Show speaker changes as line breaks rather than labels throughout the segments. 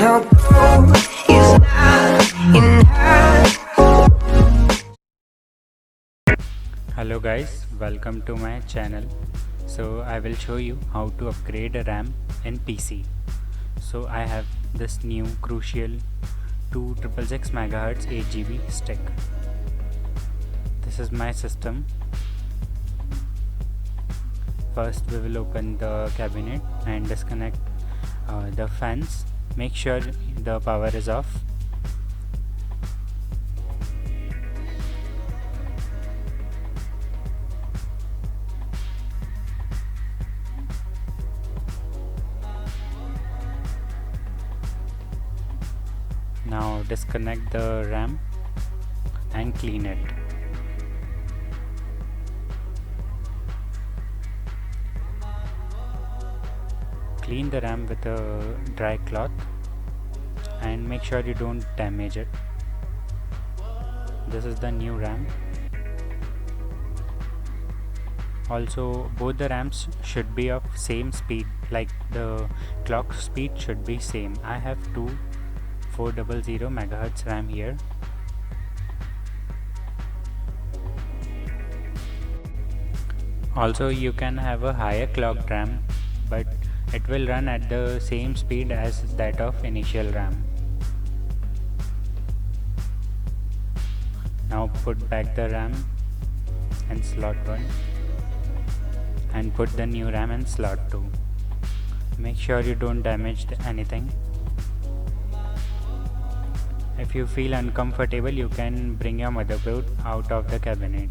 no gold is not enough.
Hello guys, welcome to my channel. So I will show you how to upgrade a RAM in PC. So I have this new Crucial 2666 MHz 8GB stick. This is my system. First we will open the cabinet and disconnect the fans. Make sure the power is off. Now disconnect the RAM and clean it. Clean the RAM with a dry cloth and make sure you don't damage it. This is the new RAM. Also, both the RAMs should be of same speed, like the clock speed should be same. I have two 400 MHz RAM here. Also, you can have a higher clocked RAM, but it will run at the same speed as that of initial RAM. Now put back the RAM in slot 1 and put the new RAM in slot 2. Make sure you don't damage anything. If you feel uncomfortable, you can bring your motherboard out of the cabinet.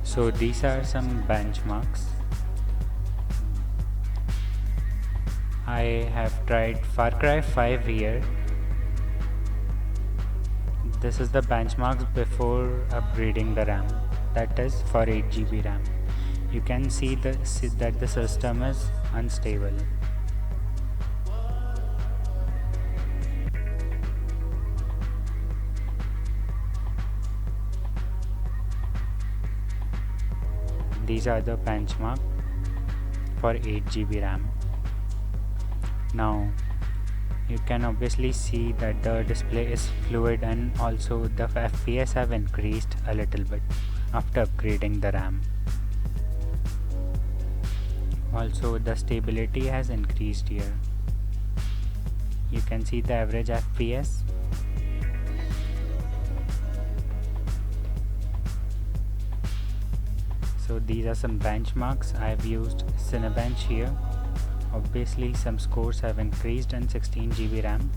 So these are some benchmarks. I have tried Far Cry 5 here. This is the benchmarks before upgrading the RAM, that is for 8GB RAM. You can see that the system is unstable. These are the benchmark for 8GB RAM. Now you can obviously see that the display is fluid and also the FPS have increased a little bit after upgrading the RAM. Also the stability has increased here. You can see the average FPS. So these are some benchmarks. I have used Cinebench here. Obviously some scores have increased in 16GB RAM.